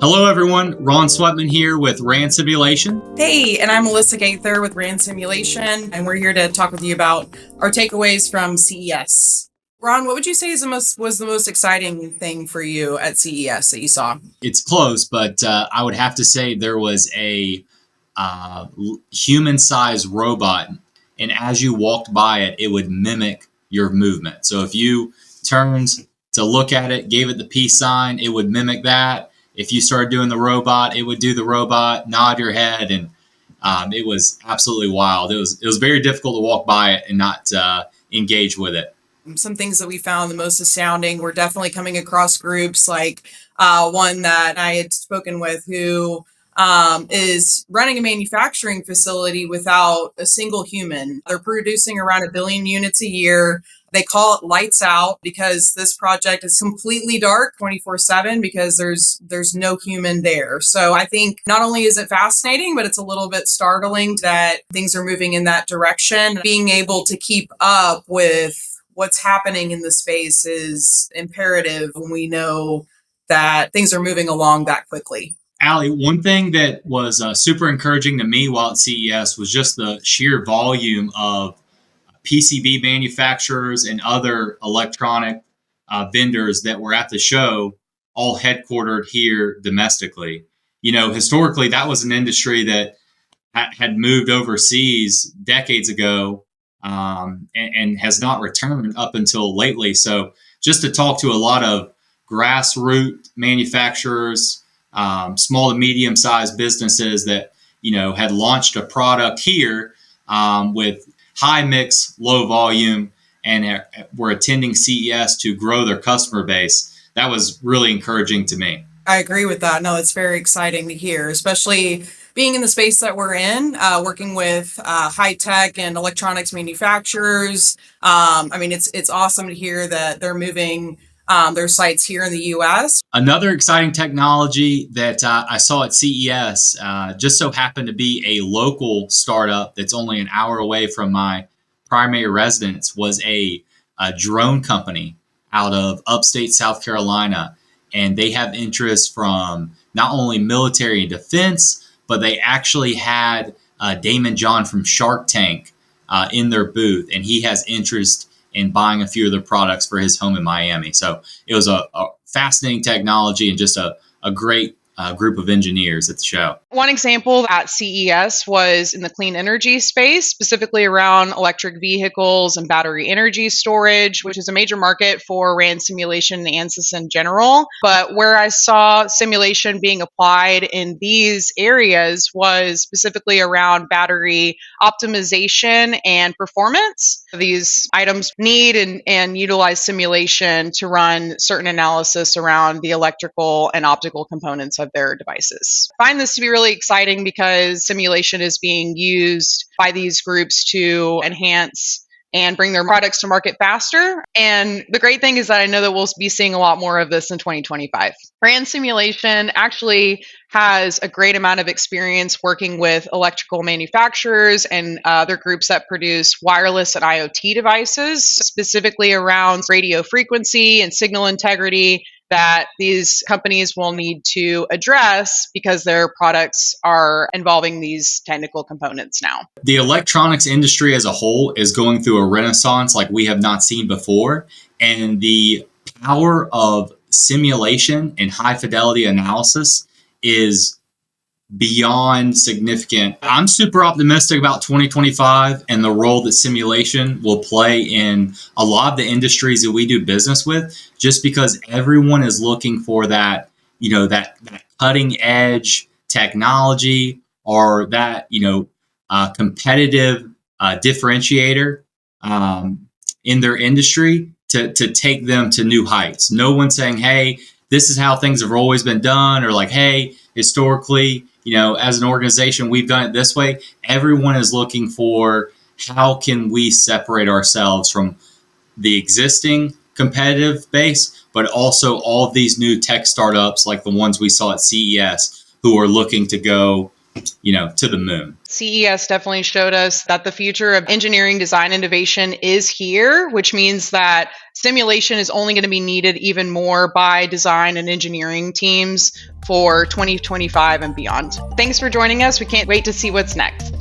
Hello, everyone. Ron Sweatman here with RAND Simulation. Hey, and I'm Melissa Gaither with RAND Simulation, and we're here to talk with you about our takeaways from CES. Ron, what would you say was the most exciting thing for you at CES that you saw? It's close, but I would have to say there was a human-sized robot, and as you walked by it, it would mimic your movement. So if you turned to look at it, gave it the peace sign, it would mimic that. If you started doing the robot, it would do the robot, nod your head, and it was absolutely wild. It was very difficult to walk by it and not engage with it. Some things that we found the most astounding were definitely coming across groups like one that I had spoken with who is running a manufacturing facility without a single human. They're producing around 1 billion units a year. They call it lights out because this project is completely dark 24/7 because there's no human there. So I think not only is it fascinating, but it's a little bit startling that things are moving in that direction. Being able to keep up with what's happening in the space is imperative when we know that things are moving along that quickly. Allie, one thing that was super encouraging to me while at CES was just the sheer volume of PCB manufacturers and other electronic vendors that were at the show, all headquartered here domestically. You know, historically, that was an industry that had moved overseas decades ago and has not returned up until lately. So just to talk to a lot of grassroots manufacturers, small to medium sized businesses that, you know, had launched a product here with high mix, low volume, and were attending CES to grow their customer base. That was really encouraging to me. I agree with that. No, it's very exciting to hear, especially being in the space that we're in, working with high tech and electronics manufacturers. I mean, it's awesome to hear that they're moving their sites here in the U.S. Another exciting technology that I saw at CES just so happened to be a local startup that's only an hour away from my primary residence was a drone company out of upstate South Carolina. And they have interest from not only military and defense, but they actually had Damon John from Shark Tank in their booth. And he has interest in buying a few of their products for his home in Miami. So it was a fascinating technology and just a great group of engineers at the show. One example at CES was in the clean energy space, specifically around electric vehicles and battery energy storage, which is a major market for RAND simulation and ANSYS in general. But where I saw simulation being applied in these areas was specifically around battery optimization and performance. These items need and utilize simulation to run certain analysis around the electrical and optical components of their devices. I find this to be really exciting because simulation is being used by these groups to enhance and bring their products to market faster. And the great thing is that I know that we'll be seeing a lot more of this in 2025. RAND Simulation actually has a great amount of experience working with electrical manufacturers and other groups that produce wireless and IoT devices, specifically around radio frequency and signal integrity that these companies will need to address because their products are involving these technical components now. The electronics industry as a whole is going through a renaissance like we have not seen before. And the power of simulation and high fidelity analysis is beyond significant. I'm super optimistic about 2025 and the role that simulation will play in a lot of the industries that we do business with, just because everyone is looking for that, you know, that cutting edge technology or that, you know, competitive differentiator in their industry to take them to new heights. No one's saying, hey, this is how things have always been done, or like, hey, historically, you know, as an organization, we've done it this way. Everyone is looking for how can we separate ourselves from the existing competitive base, but also all of these new tech startups like the ones we saw at CES who are looking to go to the moon. CES definitely showed us that the future of engineering, design, innovation is here, which means that simulation is only going to be needed even more by design and engineering teams for 2025 and beyond. Thanks for joining us. We can't wait to see what's next.